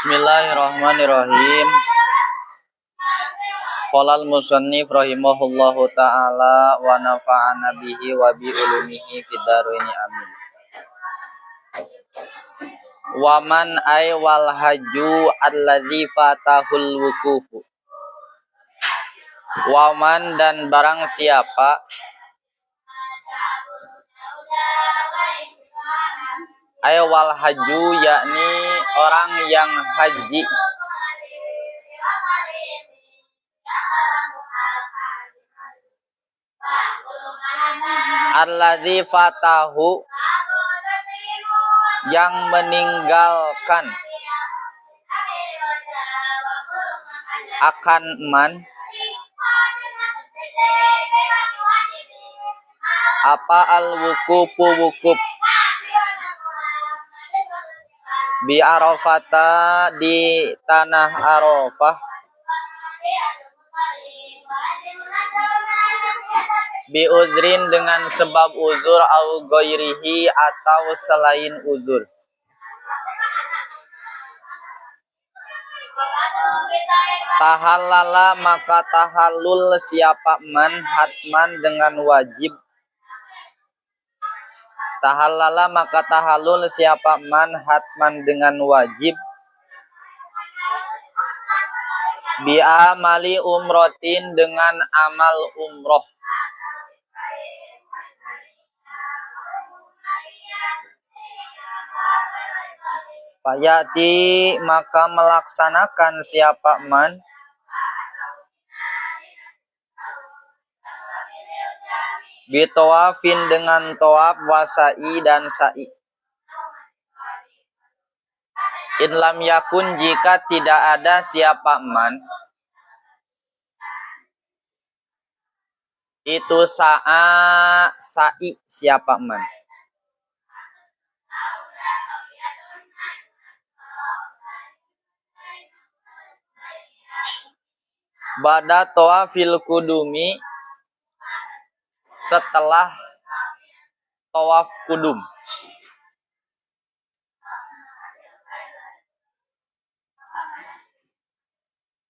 Bismillahirrahmanirrahim. Qolal musannif rahimahullahu ta'ala wa nafa'ana bihi wa bi ulumihi fid dharaini amin. Wa man ay wal haju allazi fatahul wukufu. Wa man dan barang siapa ay wal haju yakni orang yang haji alladzi fatahu yang meninggalkan akan man apa al-wukufu wukuf bi Arafata di tanah Arafah bi udrin dengan sebab uzur au ghairihi atau selain uzur. Tahallala maka tahallul siapa man hatman dengan wajib. Tahallala maka tahallul siapa man hatman dengan wajib. Bi amali umrotin dengan amal umroh. Fayati maka melaksanakan siapa man bitawafin dengan tawaf wasai dan sa'i. In lam yakun jika tidak ada siapa man itu sa'i siapa man. Ba'da tawafil kudumi setelah tawaf kudum.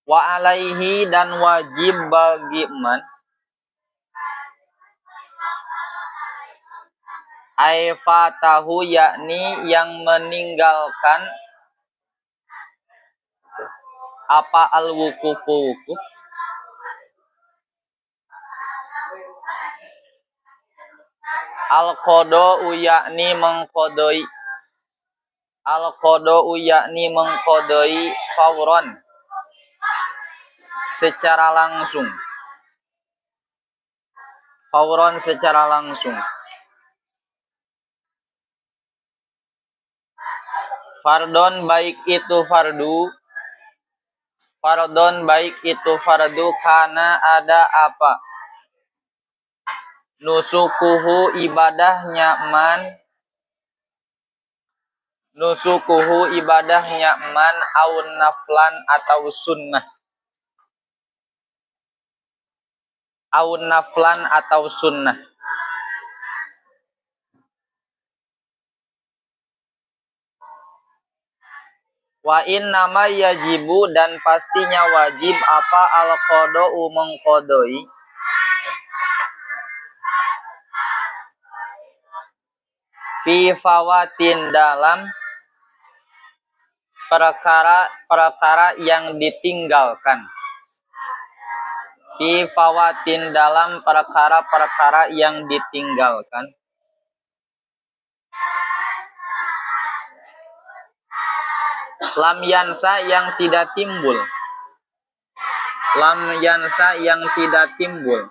Wa alaihi dan wajib bagi man ay fatahu yakni yang meninggalkan apa al-wukufu wukuf al-qada'u yakni mengqadai al-qada'u yakni mengqadai fauran secara langsung. Fauran secara langsung. Fardon baik itu fardu. Fardon baik itu fardu karena ada apa? Nusukuhu ibadahnya man. Nusukuhu ibadahnya man au naflan atau sunnah. Au naflan atau sunnah. Wa innama yajibu dan pastinya wajib apa al-qada'u mengqadai fi fawatin dalam perkara yang ditinggalkan. Fi fawatin dalam perkara yang ditinggalkan. Lam yansa yang tidak timbul. Lam yansa yang tidak timbul.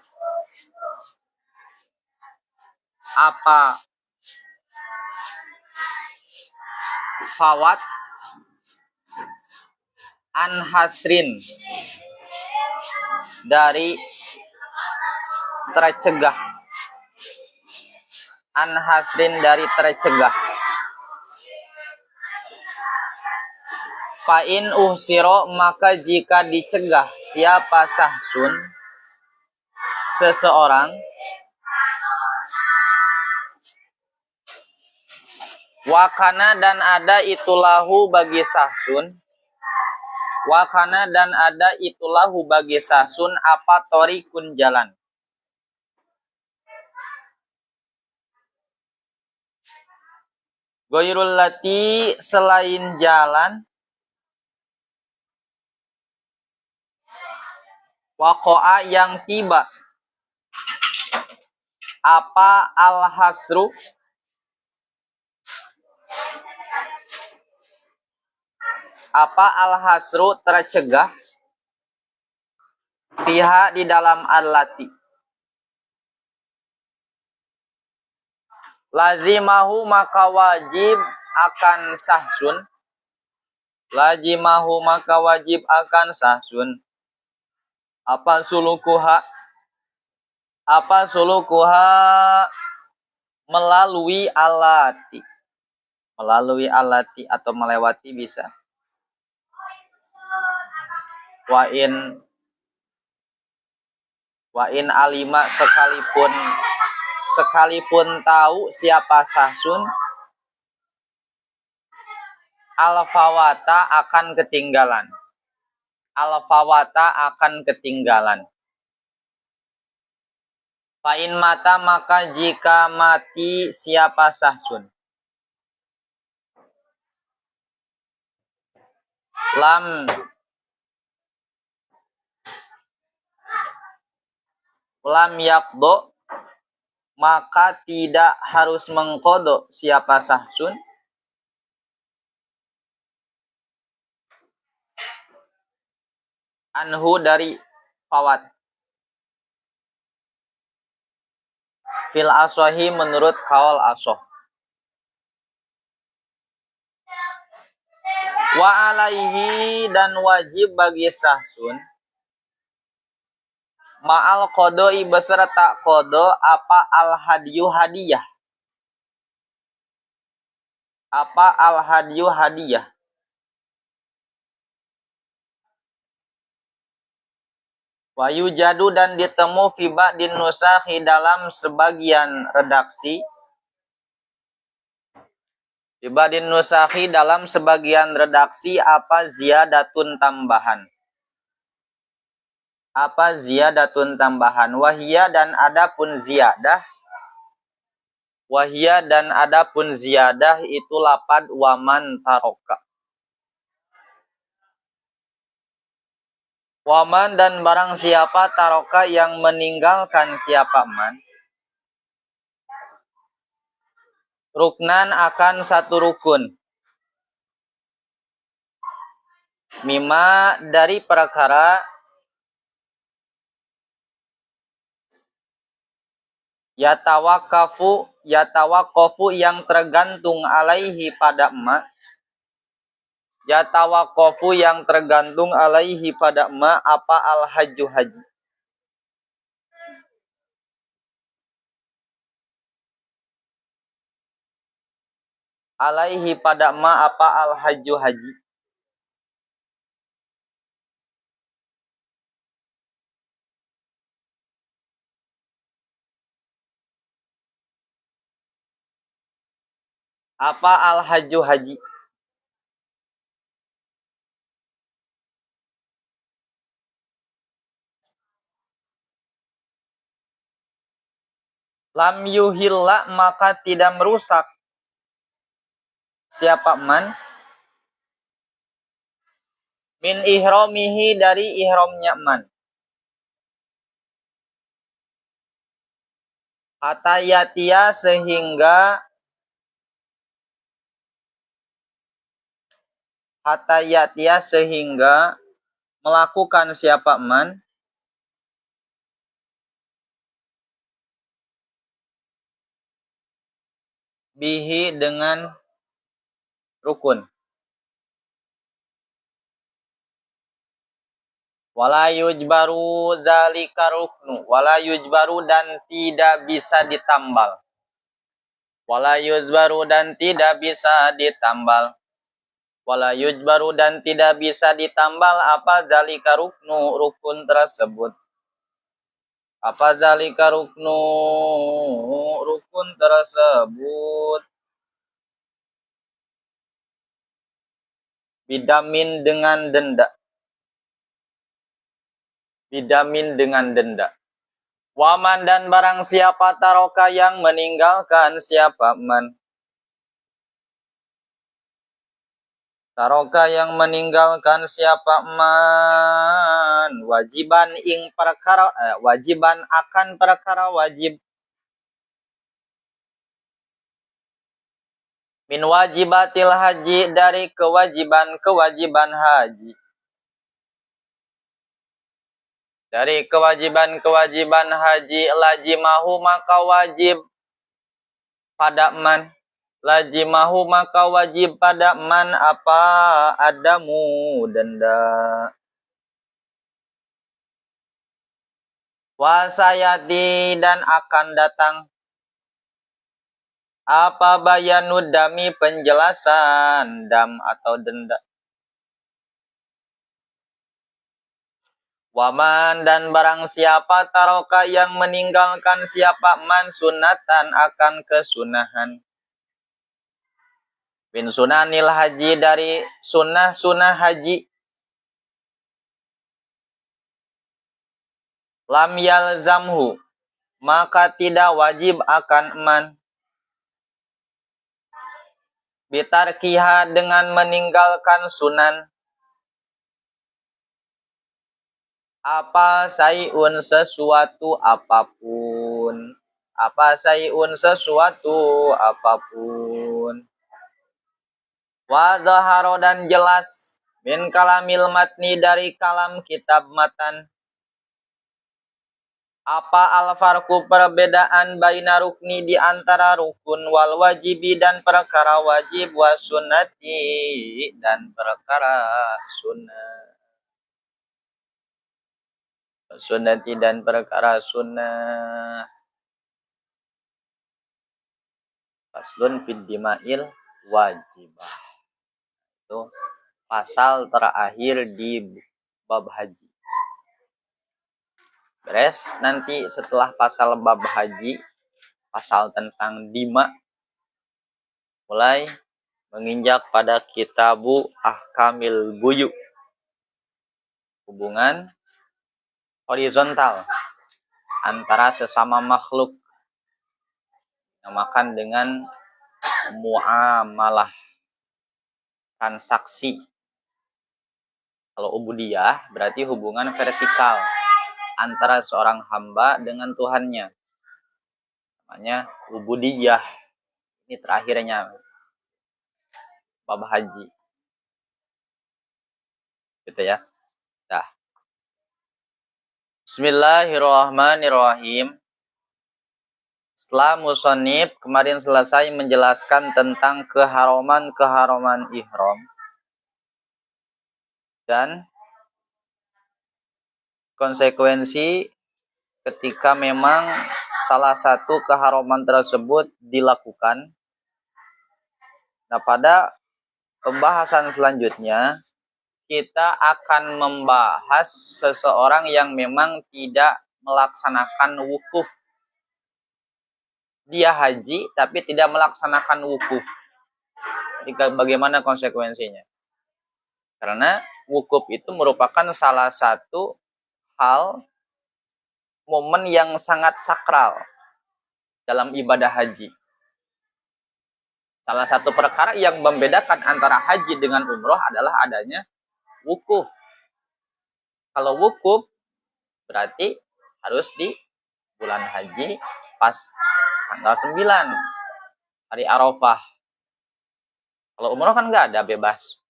Apa fawat an hasrin dari tercegah. An hasrin dari tercegah. Fa'in uhsiro maka jika dicegah siapa sahsun seseorang wakana dan ada itulahu bagi sahsun Wakana dan ada itulahu bagi sahsun apa torikun jalan. Goyrul lati selain jalan. Wakoa yang tiba. Apa al-hasru? Apa al-hasru tercegah? Pihak di dalam al-lati. Lazimahu maka wajib akan sahsun. Lazimahu maka wajib akan sahsun. Apa sulukuha? Apa sulukuha melalui alati. Melalui alati atau melewati bisa. Wa in alima sekalipun tahu siapa sahsun, al-fawata akan ketinggalan. Al-fawata akan ketinggalan. Fa'in mata maka jika mati siapa sahsun. Lam yakdo maka tidak harus mengkodok siapa sahsun. Anhu dari fawat. Fil asohi menurut kaul asoh. Wa alaihi dan wajib bagi sahsun. Ma'al qodoi beserta kodo apa al-hadyu hadiyah. Apa al-hadyu hadiyah. Wayu jadu dan ditemu fiba din nusakhi dalam sebagian redaksi. Fiba din nusakhi dalam sebagian redaksi apa ziyadatun tambahan. Apa ziyadatun tambahan. Wahia dan adapun ziyadah. Wahia dan adapun ziyadah itu lapad waman taroka. Waman dan barang siapa taroka yang meninggalkan siapa man. Ruknan akan satu rukun. Mima dari perkara yatawakafu yang tergantung alaihi pada emak. Yatawakafu yang tergantung alaihi pada emak apa al-hajju haji. Alaihi pada emak apa al-hajju haji. Apa al-hajju haji? Lam yuhilla maka tidak merusak siapa man min ihromihi dari ihromnya man. Hatayatia sehingga melakukan siapa man bihi dengan rukun. Wala yujbaru dzalika ruknu. Wala yujbaru dan tidak bisa ditambal. Wala yujbaru dan tidak bisa ditambal. Wala yujbaru dan tidak bisa ditambal apa dzalika ruknu rukun tersebut. Apa dzalika ruknu rukun tersebut. Bidamin dengan denda. bidamin dengan denda. Waman dan barang siapa taroka yang meninggalkan siapa man. Taroka yang meninggalkan siapa man. Wajiban ing perkara wajiban akan perkara wajib. Min wajibatil haji dari kewajiban haji. Dari kewajiban haji lajimahu maka wajib pada man. Lajimahu maka wajib pada man apa adamu denda. Wasayati dan akan datang apa bayanud dami penjelasan dam atau denda. Waman dan barang siapa taroka yang meninggalkan siapa man sunatan akan kesunahan. Bin sunanil haji dari sunnah haji. Lam yalzamhu maka tidak wajib akan man. Bitarkiha dengan meninggalkan sunan. Apa sayun sesuatu apapun. Apa sayun sesuatu apapun. Wa dhaharo dan jelas min kalamil matni dari kalam kitab matan. Apa al-farku perbedaan baina rukni di antara rukun wal wajibi dan perkara wajib wa sunnati dan perkara sunnah. Sunnati dan perkara sunnah. Faslun fid dima'il wajibah. Itu pasal terakhir di bab haji. Beres nanti setelah pasal bab haji, pasal tentang dima, mulai menginjak pada kitabu ahkamil buyu. Hubungan horizontal antara sesama makhluk, namakan dengan muamalah, transaksi. Kalau ubudiyah berarti hubungan vertikal antara seorang hamba dengan Tuhannya. Namanya ubudiyah. Ini terakhirnya bab haji. Gitu ya. Dah. Bismillahirrahmanirrahim. Setelah musonib kemarin selesai menjelaskan tentang keharaman ihram dan konsekuensi ketika memang salah satu keharaman tersebut dilakukan. Nah, pada pembahasan selanjutnya kita akan membahas seseorang yang memang tidak melaksanakan wukuf. Dia haji tapi tidak melaksanakan wukuf. Jadi bagaimana konsekuensinya? Karena wukuf itu merupakan salah satu hal, momen yang sangat sakral dalam ibadah haji. Salah satu perkara yang membedakan antara haji dengan umroh adalah adanya wukuf. Kalau wukuf berarti harus di bulan haji pas tanggal 9 hari Arafah. Kalau umroh kan nggak ada, bebas.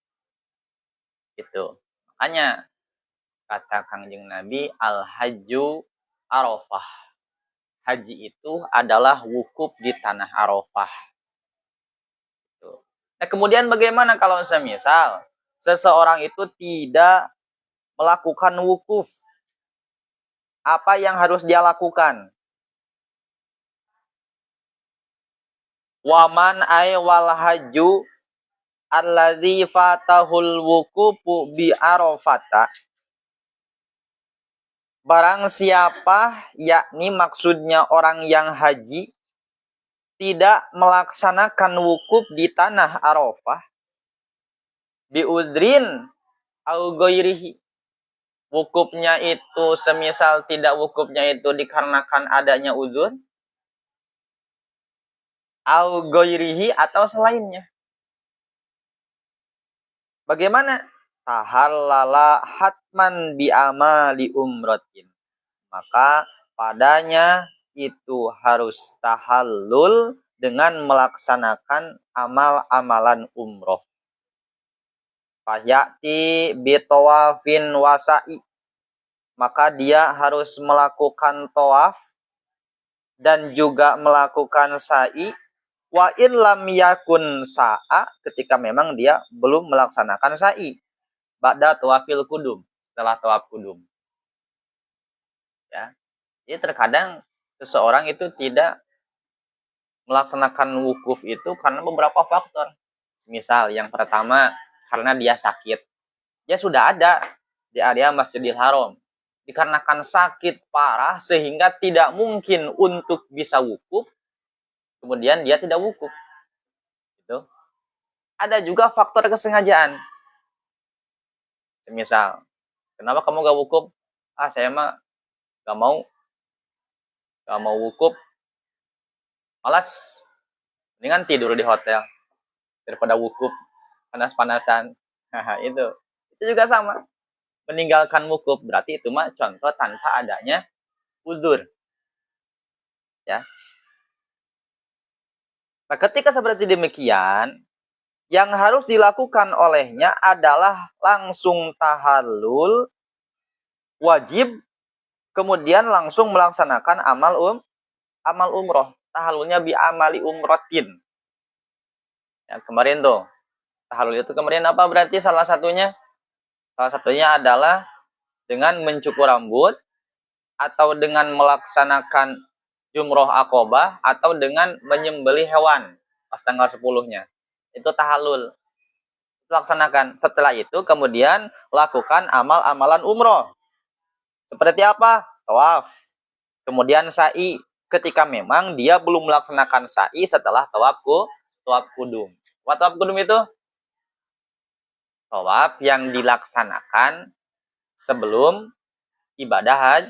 Gitu. Makanya kata Kangjeng Nabi, al-hajju Arafah. Haji itu adalah wukuf di tanah Arafah. Gitu. Nah, kemudian bagaimana kalau semisal seseorang itu tidak melakukan wukuf? Apa yang harus dia lakukan? Waman ay wal hajju alladzi fatahul wukufu bi Arafata. Barang siapa, yakni maksudnya orang yang haji, tidak melaksanakan wukuf di tanah Arafah, bi uzrin au ghairihi, wukufnya itu semisal tidak wukufnya itu dikarenakan adanya uzur, au goirihi atau selainnya. Bagaimana? Tahallala hatman bi amali umratin. Maka padanya itu harus tahallul dengan melaksanakan amal-amalan umroh. Fahyati bitawafin wasa'i. Maka dia harus melakukan tawaf dan juga melakukan sa'i. Wa in lam yakun sa'a, ketika memang dia belum melaksanakan sa'i. Ba'da tawafil kudum, setelah tawaf kudum. Ya. Jadi terkadang seseorang itu tidak melaksanakan wukuf itu karena beberapa faktor. Misal yang pertama karena dia sakit. Dia sudah ada di area Masjidil Haram. Dikarenakan sakit parah sehingga tidak mungkin untuk bisa wukuf, kemudian dia tidak wukuf. Gitu. Ada juga faktor kesengajaan. Misal, kenapa kamu gak wukuf? Saya mah gak mau wukuf. Malas, mendingan tidur di hotel daripada wukuf panas-panasan. Nah, itu juga sama. Meninggalkan wukuf berarti itu mah contoh tanpa adanya uzur. Ya. Nah, ketika seperti demikian, yang harus dilakukan olehnya adalah langsung tahallul wajib, kemudian langsung melaksanakan amal umroh. Tahallulnya bi amali umrotin. Ya, kemarin tuh tahallul itu kemarin apa berarti salah satunya? Salah satunya adalah dengan mencukur rambut, atau dengan melaksanakan jumroh akobah, atau dengan menyembelih hewan pas tanggal 10-nya. Itu tahallul. Laksanakan. Setelah itu kemudian lakukan amal-amalan umroh. Seperti apa? Tawaf. Kemudian sa'i. Ketika memang dia belum melaksanakan sa'i setelah tawaf kudum. Tawaf kudum itu tawaf yang dilaksanakan sebelum ibadah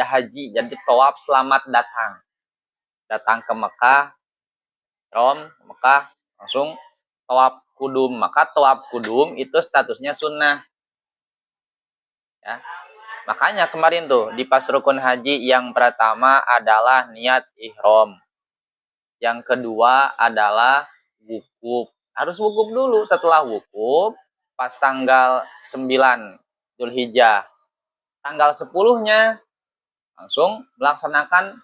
haji. Jadi tawaf selamat datang ke Mekah, Mekah, langsung tawaf kudum. Maka tawaf kudum itu statusnya sunnah. Ya. Makanya kemarin tuh di pas rukun haji yang pertama adalah niat ihram. Yang kedua adalah wukuf. Harus wukuf dulu. Setelah wukuf, pas tanggal 9 Dzulhijjah, tanggal 10-nya langsung melaksanakan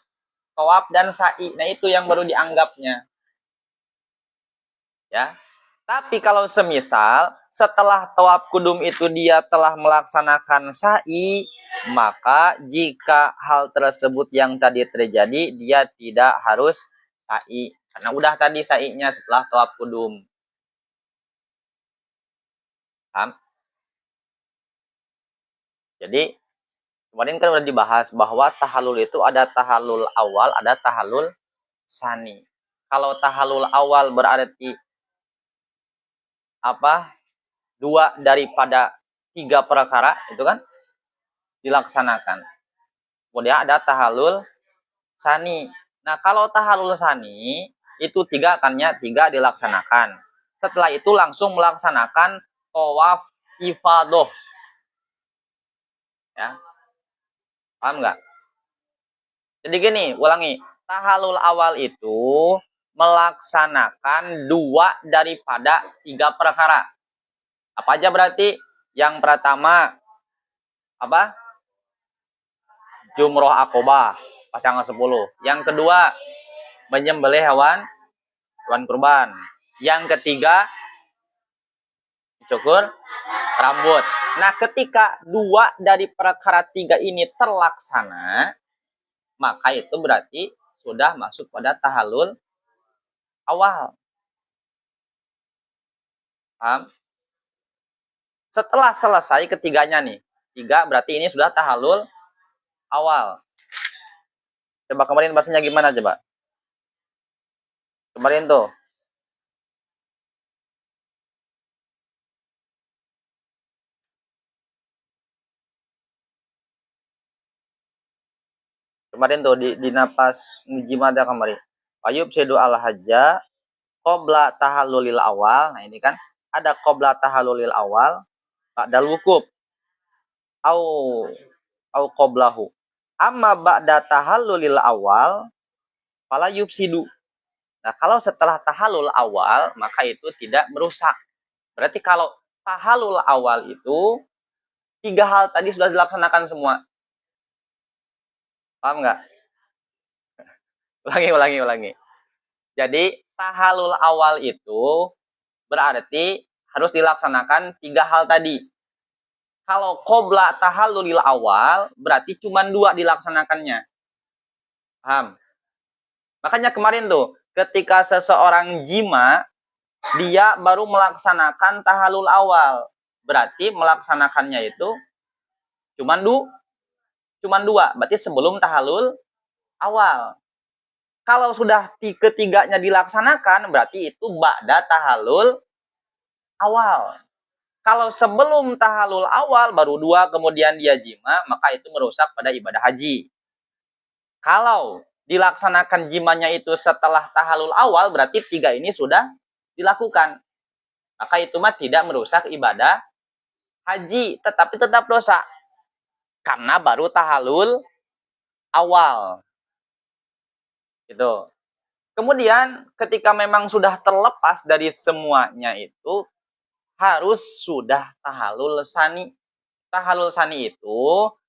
tawaf dan sa'i. Nah, itu yang baru dianggapnya. Ya. Tapi kalau semisal setelah tawaf kudum itu dia telah melaksanakan sa'i, maka jika hal tersebut yang tadi terjadi, dia tidak harus sa'i. Karena udah tadi sa'inya setelah tawaf kudum. Paham? Jadi, kemarin kan udah dibahas bahwa tahallul itu ada tahallul awal, ada tahallul sani. Kalau tahallul awal berarti dua daripada 3 perkara itu kan dilaksanakan. Kemudian ada tahallul sani. Nah, kalau tahallul sani itu 3 dilaksanakan. Setelah itu langsung melaksanakan tawaf ifadah. Ya. Paham nggak? Jadi gini, ulangi. Tahallul awal itu melaksanakan 2 daripada 3 perkara. Apa aja berarti? Yang pertama jumroh akobah pas tanggal 10. Yang kedua menyembelih hewan kurban. Yang ketiga cukur rambut. Nah, ketika 2 dari perkara 3 ini terlaksana, maka itu berarti sudah masuk pada tahallul awal. Paham? Setelah selesai ketiganya nih, 3 berarti ini sudah tahallul awal. Coba kemarin bahasanya gimana coba? Kemarin tuh. Kemarin tuh di napas jima ada kemarin. Ayub sedu al hajja qabla tahallulil awal. Nah, ini kan ada qabla tahallulil awal, ba'dal wukuf au qablahu. Amma ba'da tahallulil awal fala yufsidu. Nah, kalau setelah tahallul awal maka itu tidak merusak. Berarti kalau tahallul awal itu tiga hal tadi sudah dilaksanakan semua. Paham nggak? Ulangi. Jadi tahallul awal itu berarti harus dilaksanakan tiga hal tadi. Kalau qabla tahallulil awal berarti cuma dua dilaksanakannya. Paham? Makanya kemarin tuh ketika seseorang jima dia baru melaksanakan tahallul awal. Berarti melaksanakannya itu cuma dua. Berarti sebelum tahallul awal. Kalau sudah ketiganya dilaksanakan berarti itu ba'da tahallul awal. Kalau sebelum tahallul awal baru dua kemudian dia jima, maka itu merusak pada ibadah haji. Kalau dilaksanakan jimanya itu setelah tahallul awal berarti tiga ini sudah dilakukan. Maka itu mah tidak merusak ibadah haji, tetapi tetap dosa. Karena baru tahallul awal. Gitu. Kemudian ketika memang sudah terlepas dari semuanya itu harus sudah tahallul sani. Tahallul sani itu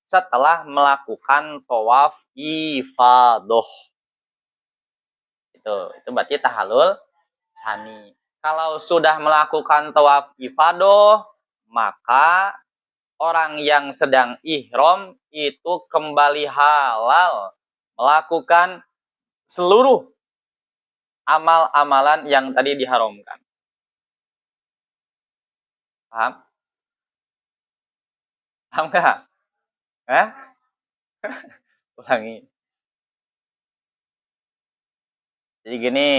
setelah melakukan tawaf ifadah. Itu berarti tahallul sani. Kalau sudah melakukan tawaf ifadah, maka orang yang sedang ihram itu kembali halal melakukan seluruh amal-amalan yang tadi diharamkan. Paham? Paham nggak? Ulangi. Jadi gini,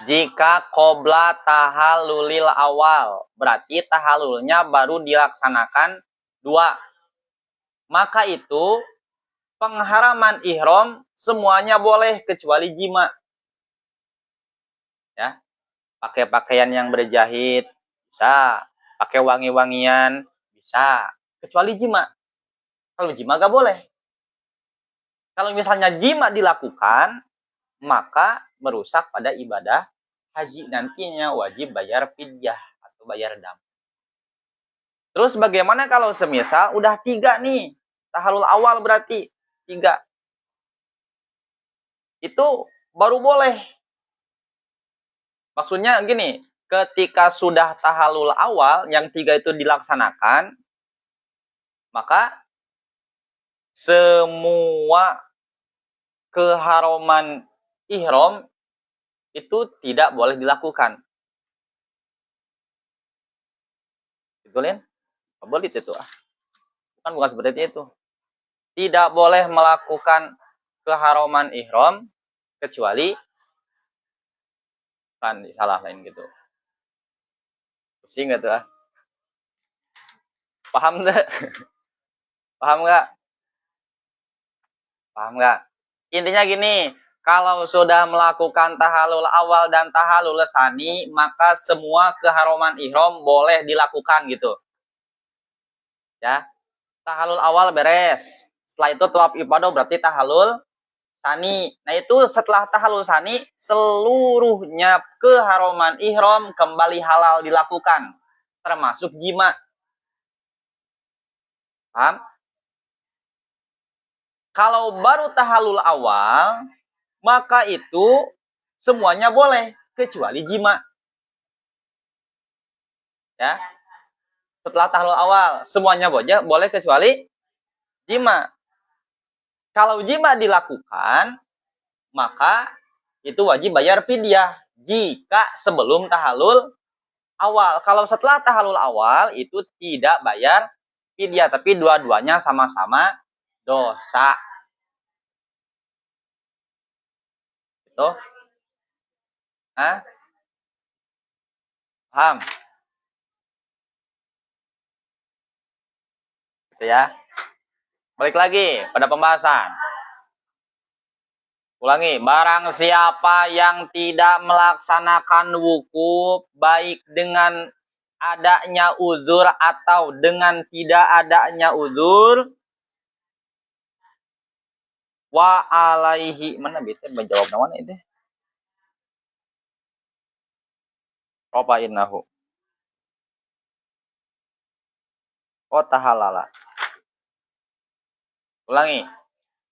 jika qabla tahallulil awal, berarti tahallulnya baru dilaksanakan dua. Maka itu pengharaman ihram semuanya boleh kecuali jima. Ya. Pakai pakaian yang berjahit bisa, pakai wangi-wangian bisa, kecuali jima. Kalau jima gak boleh. Kalau misalnya jima dilakukan, maka merusak pada ibadah haji, nantinya wajib bayar fidyah atau bayar dam. Terus bagaimana kalau semisal udah tiga nih, tahallul awal berarti tiga, itu baru boleh. Maksudnya gini, ketika sudah tahallul awal yang tiga itu dilaksanakan, maka semua keharaman ihram itu tidak boleh dilakukan. Betulin? Boleh itu bukan seperti itu. Tidak boleh melakukan keharaman ihram kecuali kan salah lain gitu. Pusing gitu Paham enggak? Paham enggak? Paham enggak? Intinya gini, kalau sudah melakukan tahallul awal dan tahallul sani, maka semua keharaman ihram boleh dilakukan gitu. Ya. Tahallul awal beres. Setelah itu tawaf ifadah berarti tahallul sani. Nah, itu setelah tahallul sani seluruhnya keharaman ihram kembali halal dilakukan, termasuk jima. Paham? Kalau baru tahallul awal, maka itu semuanya boleh kecuali jima. Ya. Setelah tahallul awal, semuanya boleh kecuali jima. Kalau jima dilakukan, maka itu wajib bayar fidyah jika sebelum tahallul awal. Kalau setelah tahallul awal itu tidak bayar fidyah, tapi dua-duanya sama-sama dosa. Itu? Paham? Gitu ya. Balik lagi pada pembahasan. Ulangi, barang siapa yang tidak melaksanakan wukuf baik dengan adanya uzur atau dengan tidak adanya uzur, wa alaihi mana bete menjawab nawan itu? Ropa innahu. Oh tahalala. Ulangi.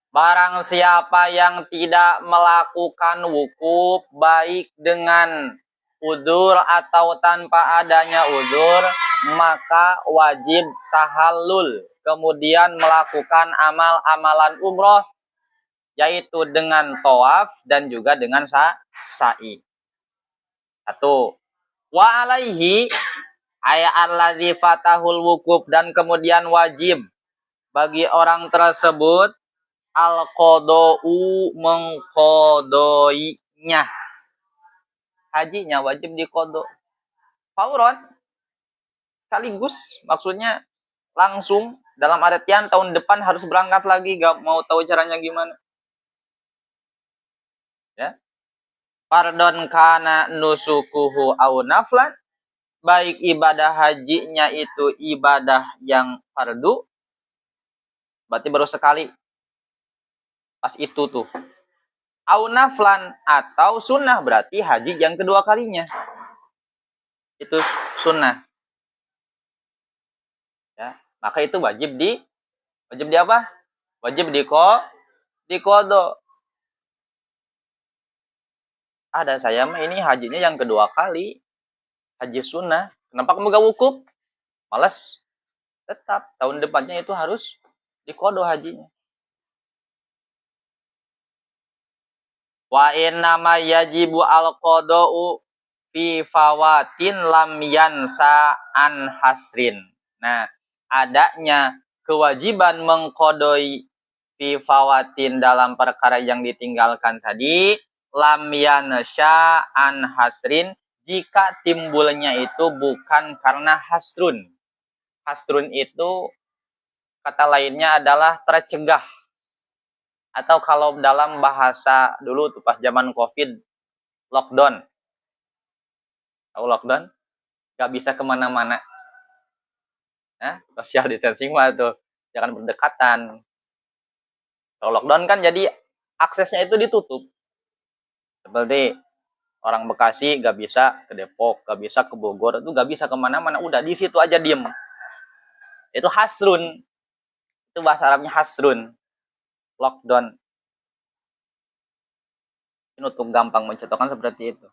Barang siapa yang tidak melakukan wukuf baik dengan udzur atau tanpa adanya udzur, maka wajib tahallul. Kemudian melakukan amal-amalan umroh, yaitu dengan tawaf dan juga dengan sa'i. Satu. Wa alaihi ayat allazi fatahul wukuf, dan kemudian wajib bagi orang tersebut al-qodou mengkodoinya. Hajinya wajib dikodo. Fauron sekaligus, maksudnya langsung, dalam artian tahun depan harus berangkat lagi, gak mau tahu caranya gimana. Ya. Fardon kana nusukuhu au naflan, baik ibadah hajinya itu ibadah yang fardu, berarti baru sekali. Pas itu tuh. Au naflan atau sunnah, berarti haji yang kedua kalinya. Itu sunnah. Ya, maka itu wajib di apa? Wajib dikodo. Ada saya mah ini hajinya yang kedua kali. Haji sunnah. Kenapa kamu gak wukuf? Males. Tetap tahun depannya itu harus dikodo hajinya. Wa innama yajibu al-qoda'u fi fawatin lam yansa an hasrin. Nah, adanya kewajiban mengkodoi fi fawatin dalam perkara yang ditinggalkan tadi, lam yansa an hasrin, jika timbulnya itu bukan karena hasrun. Hasrun itu kata lainnya adalah tercegah. Atau kalau dalam bahasa dulu tuh pas zaman Covid, lockdown. Tahu lockdown? Gak bisa kemana-mana. Nah, social distancing mah tuh. Jangan berdekatan. Kalau lockdown kan jadi aksesnya itu ditutup. Seperti orang Bekasi gak bisa ke Depok, gak bisa ke Bogor, itu gak bisa kemana-mana. Udah di situ aja diem. Itu hasrun. Itu bahasa Arabnya hasrun. Lockdown. Ini untuk gampang mencontohkan seperti itu.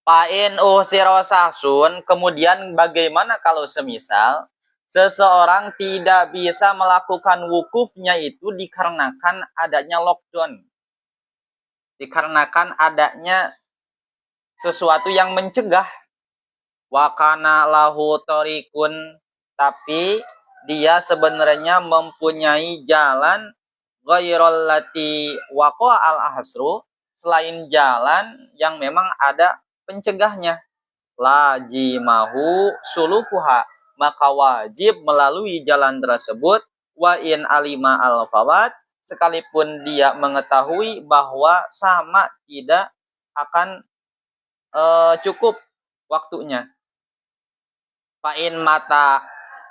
Fa'in usirosahsun, kemudian bagaimana kalau semisal seseorang tidak bisa melakukan wukufnya itu dikarenakan adanya lockdown. Dikarenakan adanya sesuatu yang mencegah. Wakana lahu torikun, tapi dia sebenarnya mempunyai jalan ghairul lati waqa al-ahsru, selain jalan yang memang ada pencegahnya. Lajimahu sulukuha, maka wajib melalui jalan tersebut. Wa in alima al-fawat, sekalipun dia mengetahui bahwa sama tidak akan cukup waktunya. Fa in mata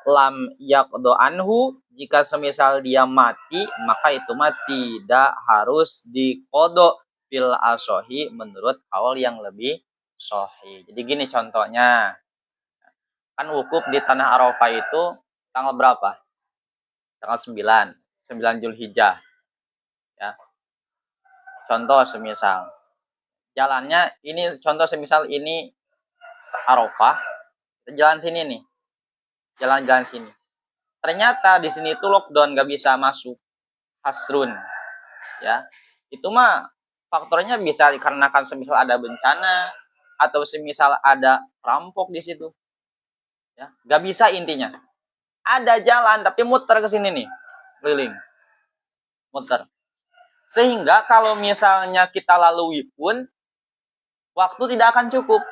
lam yaqdo anhu, jika semisal dia mati, maka itu mah tidak harus dikodok fil asohi, menurut kaul yang lebih sahih. Jadi gini contohnya, kan wukuf di tanah Arafah itu tanggal berapa? Tanggal 9 Zulhijjah. Ya. Contoh semisal jalannya ini, contoh semisal ini Arafah, jalan sini nih, jalan-jalan sini. Ternyata di sini itu lockdown, gak bisa masuk, hasrun, ya. Itu mah faktornya bisa dikarenakan semisal ada bencana atau semisal ada rampok di situ, ya. Gak bisa intinya. Ada jalan tapi muter ke sini nih, keliling, muter. Sehingga kalau misalnya kita lalui pun waktu tidak akan cukup,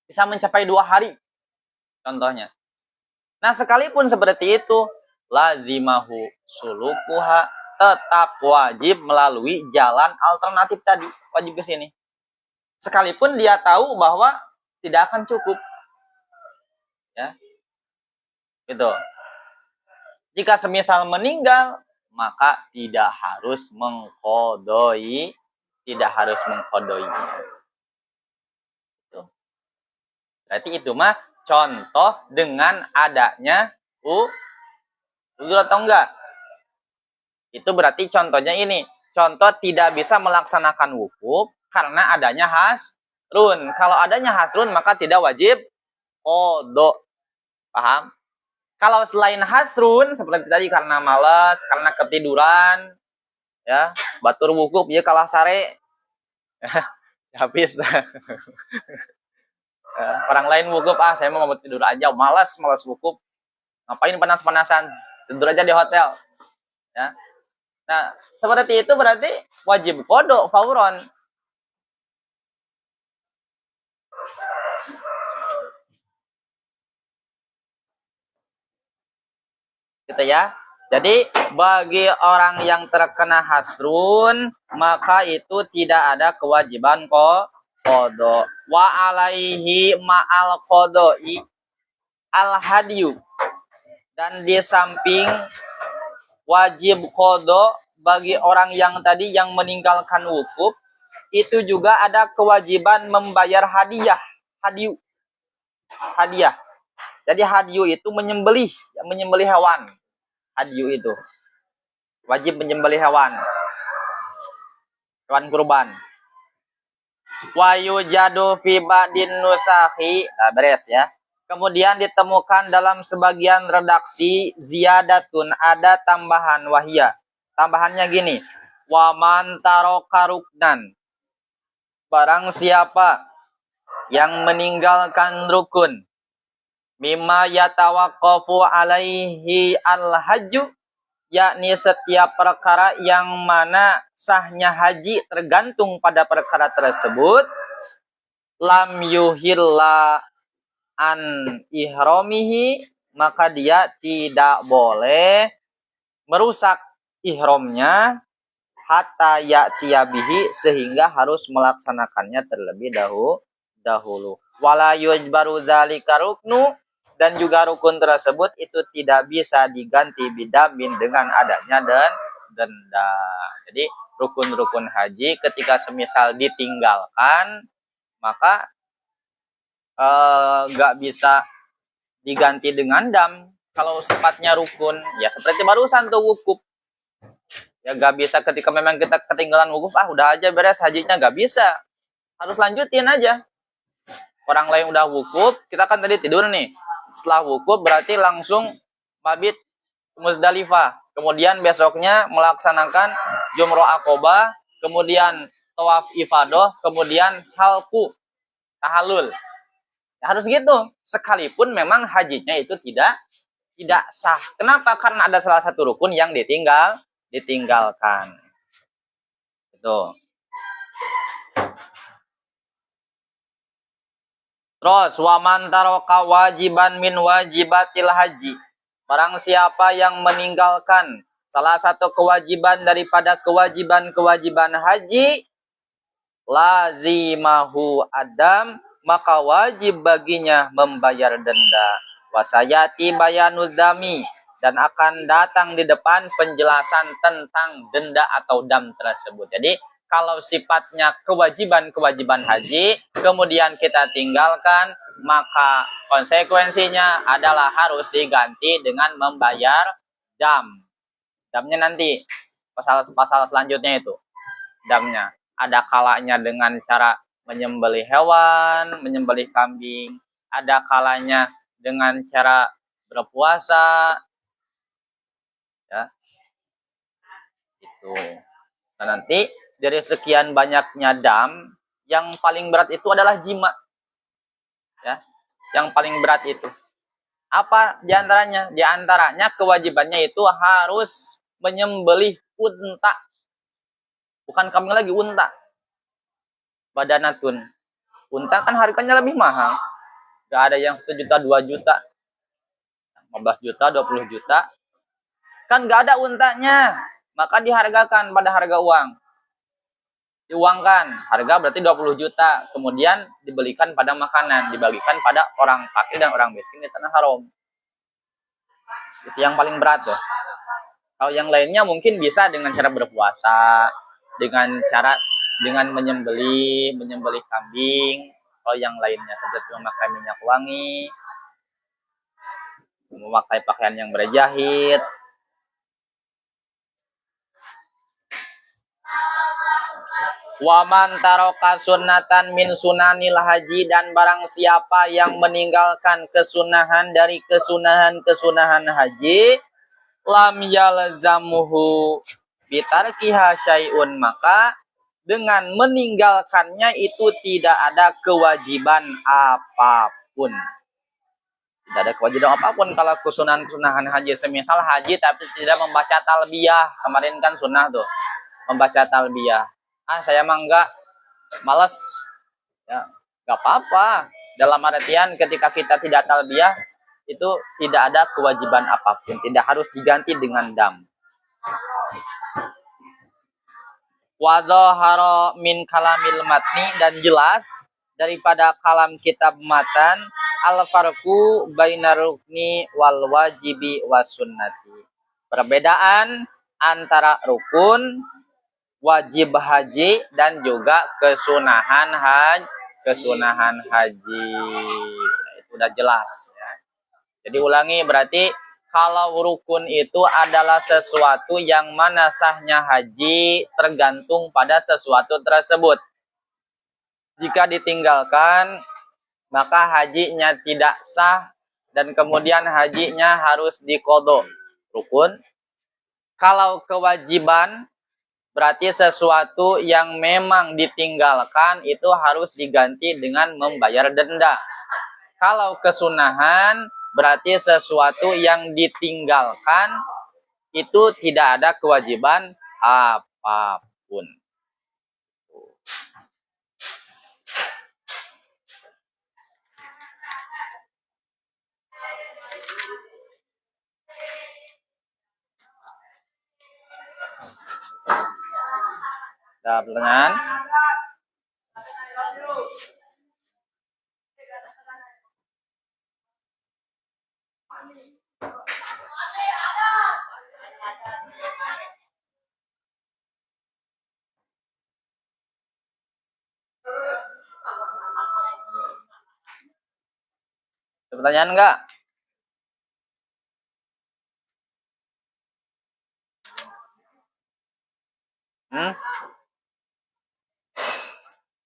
bisa mencapai 2 hari, contohnya. Nah, sekalipun seperti itu, lazimahu sulukuha, tetap wajib melalui jalan alternatif tadi, wajib ke sini. Sekalipun dia tahu bahwa tidak akan cukup. Ya. Gitu. Jika semisal meninggal, maka tidak harus mengkodoi, Gitu. Berarti itu mah contoh dengan adanya uzur atau enggak? Itu berarti contohnya ini. Contoh tidak bisa melaksanakan wukuf karena adanya hasrun. Kalau adanya hasrun maka tidak wajib qodho. Paham? Kalau selain hasrun seperti tadi karena malas, karena ketiduran, ya, batur wukuf ya kalah sare. Habis. Orang lain wukuf, saya mau tidur aja, malas wukuf. Ngapain panas-panasan? Tidur aja di hotel. Ya. Nah, seperti itu berarti wajib qodho fauron. Gitu ya. Jadi bagi orang yang terkena hasrun maka itu tidak ada kewajiban qodho. Wa alaihi ma'al qodoi al hadyu. Dan di samping wajib qodho bagi orang yang tadi yang meninggalkan wukuf itu juga ada kewajiban membayar hadiah. Hadiah. Jadi hadyu itu menyembelih hewan. Hadyu itu wajib menyembelih hewan kurban. Wa yujadu fi ba'din nusahi, beres ya. Kemudian ditemukan dalam sebagian redaksi ziyadatun, ada tambahan wahia. Tambahannya gini, wa man taraka ruknan, barang siapa yang meninggalkan rukun, mimma yatawaqqafu alaihi al-hajju, yakni setiap perkara yang mana sahnya haji tergantung pada perkara tersebut, lam yuhilla an ihramihi, maka dia tidak boleh merusak ihramnya hatta ya'tiya bihi, sehingga harus melaksanakannya terlebih dahulu. Wala yujbaru zalika ruknu, dan juga rukun tersebut itu tidak bisa diganti bidamin dengan adanya denda. Jadi rukun-rukun haji ketika semisal ditinggalkan maka nggak bisa diganti dengan dam. Kalau sifatnya rukun ya seperti barusan tuh wukuf ya, nggak bisa ketika memang kita ketinggalan wukuf, udah aja beres hajinya, nggak bisa, harus lanjutin aja. Orang lain udah wukuf, kita kan tadi tidur nih, setelah wukuf berarti langsung mabit Muzdalifah, kemudian besoknya melaksanakan jumroh akobah, kemudian tawaf ifadah, kemudian halku tahallul. Harus gitu, sekalipun memang hajinya itu tidak sah. Kenapa? Karena ada salah satu rukun yang ditinggalkan. Itu. Terus waman taraka wajiban min wajibatil haji, barang siapa yang meninggalkan salah satu kewajiban daripada kewajiban haji, lazimahu adam, maka wajib baginya membayar denda. Wasayati bayanuzami, dan akan datang di depan penjelasan tentang denda atau dam tersebut. Jadi kalau sifatnya kewajiban haji kemudian kita tinggalkan, maka konsekuensinya adalah harus diganti dengan membayar dam. Damnya nanti pasal selanjutnya itu damnya. Ada kalanya dengan cara menyembelih hewan, menyembelih kambing. Ada kalanya dengan cara berpuasa. Ya. Itu. Nah, nanti dari sekian banyaknya dam, yang paling berat itu adalah jima. Ya. Yang paling berat itu. Apa diantaranya? Diantaranya kewajibannya itu harus menyembelih unta. Bukan kambing lagi, unta. Badanatun. Unta kan harganya lebih mahal. Gak ada yang 1 juta, 2 juta. 15 juta, 20 juta. Kan gak ada untanya. maka dihargakan pada harga uang. Diuangkan, harga berarti 20 juta, kemudian dibelikan pada makanan, dibagikan pada orang fakir dan orang miskin di tanah haram. Itu yang paling berat tuh. Kalau yang lainnya mungkin bisa dengan cara berpuasa, dengan menyembelih kambing. Kalau yang lainnya seperti memakai minyak wangi, memakai pakaian yang berjahit. Waman taroka sunnatan min sunanil haji, dan barang siapa yang meninggalkan kesunahan dari kesunahan haji, lam yalzamuhu bitarkiha syai'un, maka dengan meninggalkannya itu tidak ada kewajiban apapun. Tidak ada kewajiban apapun kalau kesunahan haji. Semisal haji tapi tidak membaca talbiyah. Kemarin kan sunnah tuh, membaca talbiyah. Saya mah enggak, males. Ya, enggak apa-apa. Dalam artian ketika kita tidak talbiyah, itu tidak ada kewajiban apapun. Tidak harus diganti dengan dam. Wa dhahara min kalamil matni, dan jelas daripada kalam kitab matan, al-farqu bainar rukni wal wajibi was sunnati. Perbedaan antara rukun, wajib haji, dan juga kesunahan haji. Itu udah jelas ya. Jadi ulangi, berarti kalau rukun itu adalah sesuatu yang mana sahnya haji tergantung pada sesuatu tersebut. Jika ditinggalkan, maka hajinya tidak sah dan kemudian hajinya harus diqodho. Rukun. Kalau kewajiban, berarti sesuatu yang memang ditinggalkan itu harus diganti dengan membayar denda. Kalau kesunahan, berarti sesuatu yang ditinggalkan itu tidak ada kewajiban apapun. Ada pertanyaan? Ada pertanyaan enggak?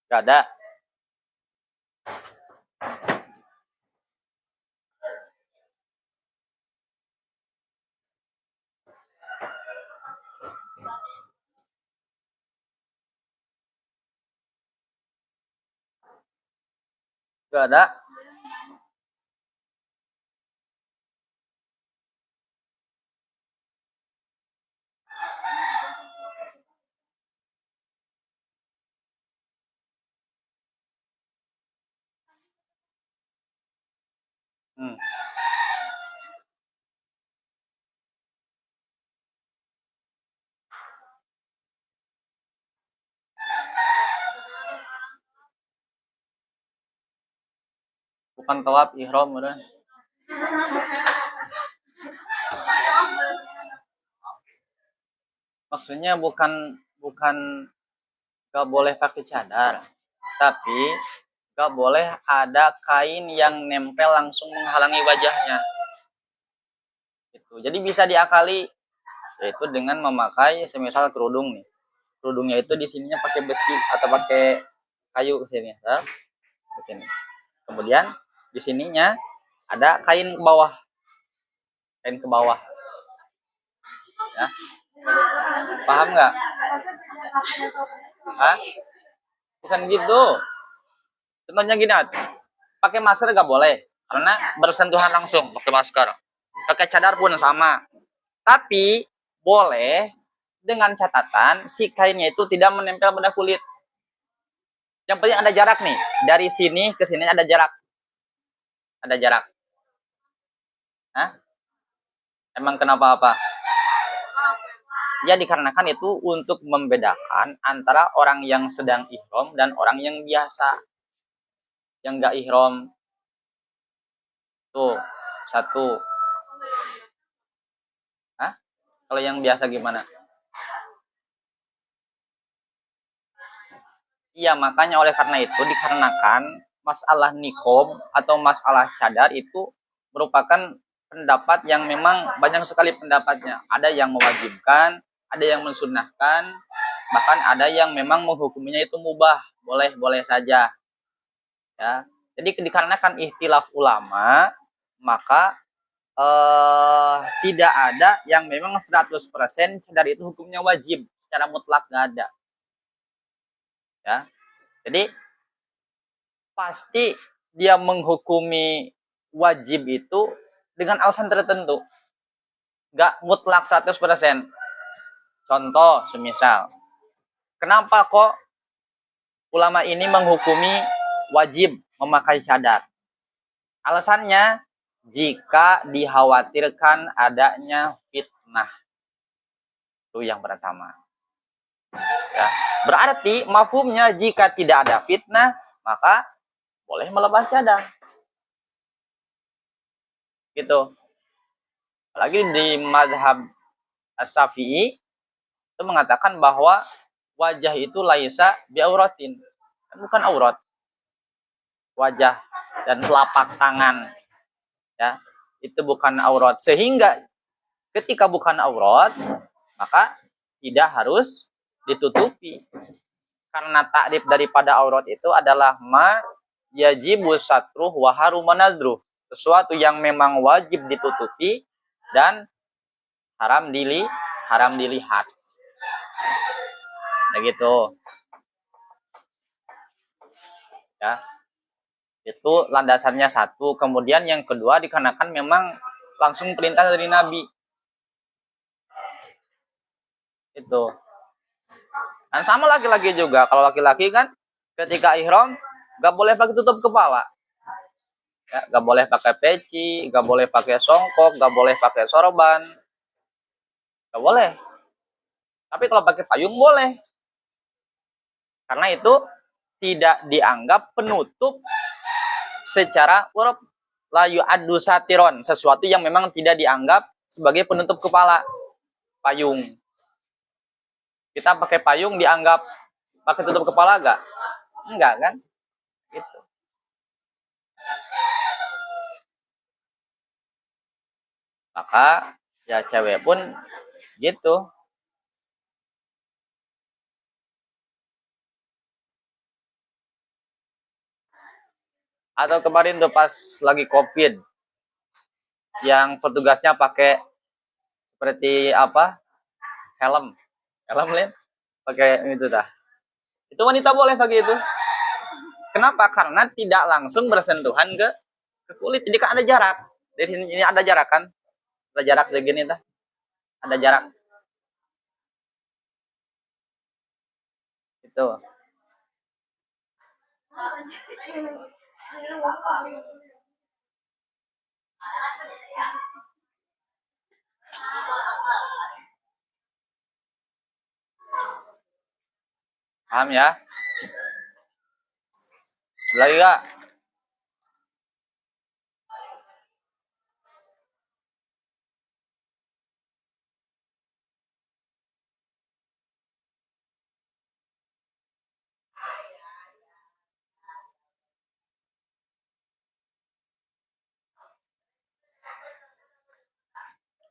Enggak ada. Enggak ada. Bukan tawaf ihram udah. Maksudnya bukan gak boleh pakai cadar, tapi gak boleh ada kain yang nempel langsung menghalangi wajahnya. Gitu. Jadi bisa diakali, yaitu dengan memakai semisal kerudung nih. Kerudungnya itu di sininya pakai besi atau pakai kayu ke sini, ke sini. Kemudian di sininya ada kain ke bawah. Kain ke bawah. Ya. Paham nggak? Hah? Bukan gitu. Contohnya gini, pakai masker nggak boleh karena bersentuhan langsung pakai masker. Pakai cadar pun sama. Tapi boleh dengan catatan si kainnya itu tidak menempel pada kulit. Yang penting ada jarak nih. Dari sini ke sini ada jarak. Ada jarak. Hah? Emang kenapa apa? Ya dikarenakan itu untuk membedakan antara orang yang sedang ihram dan orang yang biasa, yang nggak ihram. Tuh, satu. Hah? Kalau yang biasa gimana? Iya, makanya oleh karena itu dikarenakan masalah niqab atau masalah cadar itu merupakan pendapat yang memang banyak sekali pendapatnya. Ada yang mewajibkan, ada yang mensunnahkan, bahkan ada yang memang menghukuminya itu mubah, boleh-boleh saja. Ya. Jadi dikarenakan ikhtilaf ulama, maka tidak ada yang memang 100% dari itu hukumnya wajib, secara mutlak nggak ada. Ya. Jadi pasti dia menghukumi wajib itu dengan alasan tertentu. Nggak mutlak 100%. Contoh, semisal, kenapa kok ulama ini menghukumi wajib memakai cadar? Alasannya, jika dikhawatirkan adanya fitnah. Itu yang pertama. Ya. Berarti mafhumnya jika tidak ada fitnah, maka boleh melepas cadar. Gitu. Apalagi di mazhab As-Syafi'i itu mengatakan bahwa wajah itu laisa biauratin. Bukan aurat. Wajah dan telapak tangan, ya, itu bukan aurat. Sehingga ketika bukan aurat, maka tidak harus ditutupi. Karena takrif daripada aurat itu adalah ma yajibu satruh wa haruma nadruh. Sesuatu yang memang wajib ditutupi dan haram dilihat. Nah gitu. Ya. Itu landasannya satu. Kemudian yang kedua dikarenakan memang langsung perintah dari Nabi. Itu. Dan sama laki-laki juga. Kalau laki-laki kan ketika ihram gak boleh pakai tutup kepala. Ya, gak boleh pakai peci, gak boleh pakai songkok, gak boleh pakai sorban. Gak boleh. Tapi kalau pakai payung boleh. Karena itu tidak dianggap penutup secara uruf, layu adu satiron, sesuatu yang memang tidak dianggap sebagai penutup kepala. Payung, kita pakai payung dianggap pakai tutup kepala gak? Enggak kan? Gitu. Maka ya cewek pun gitu. Atau kemarin tuh pas lagi COVID, yang petugasnya pakai seperti apa? Helm lihat, pakai itu dah. Itu wanita boleh pakai itu. Kenapa? Karena tidak langsung bersentuhan ke kulit. Jadi kan ada jarak. Di sini ini ada jarak kan? Ada jarak segini dah. Ada jarak. Itu. Paham ya? Lagi gak?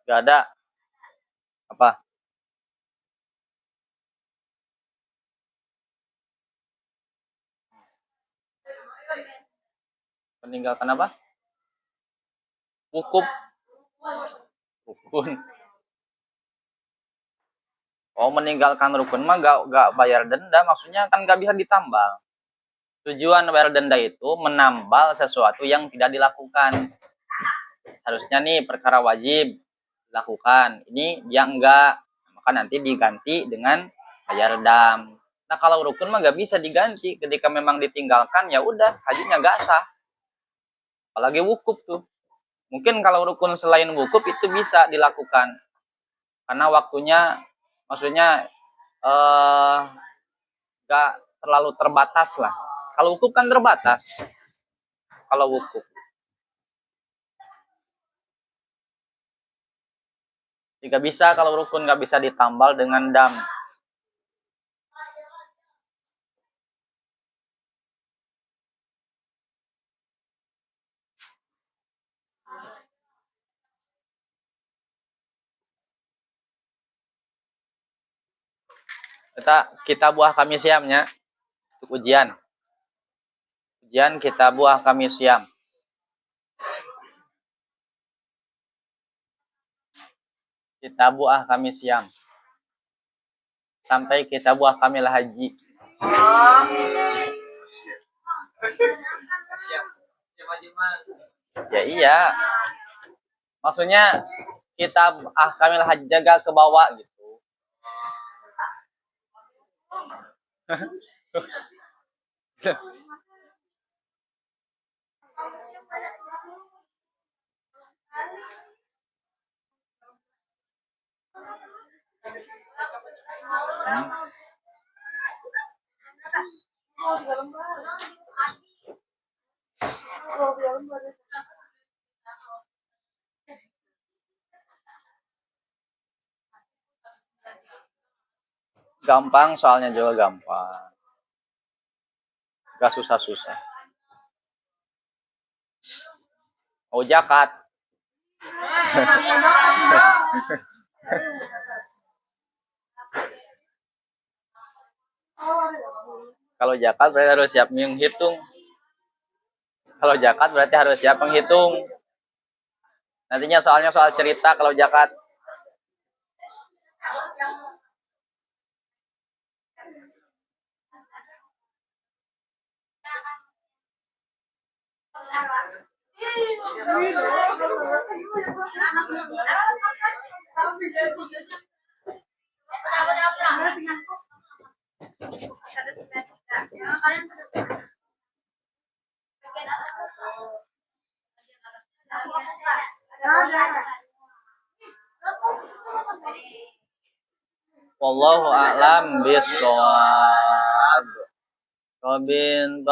Gak ada. Apa? Meninggalkan apa? Wukuf. Rukun. Oh, meninggalkan rukun mah gak bayar denda. Maksudnya kan gak bisa ditambal. Tujuan bayar denda itu menambal sesuatu yang tidak dilakukan. Harusnya nih perkara wajib dilakukan. Ini dia enggak. Maka nanti diganti dengan bayar dam. Nah kalau rukun mah gak bisa diganti. Ketika memang ditinggalkan ya udah hajinya gak sah. Apalagi wukuf tuh. Mungkin kalau rukun selain wukuf itu bisa dilakukan. Karena waktunya Maksudnya nggak terlalu terbatas lah. Kalau wukuf kan terbatas. Kalau wukuf jika bisa, kalau rukun nggak bisa ditambal dengan dam. Kita buah kami siamnya untuk ujian. Ujian kita buah kami siam. Kita buah kami siam. Sampai kita buah kami lah haji. Ya iya. Maksudnya kita kami lah haji jaga ke bawah gitu. Gampang, soalnya juga gampang. Gak susah-susah. Oh, zakat. Kalau zakat berarti harus siap menghitung. Kalau zakat berarti harus siap menghitung. Nantinya soalnya soal cerita kalau zakat. Wallahu a'lam bishawab. Robin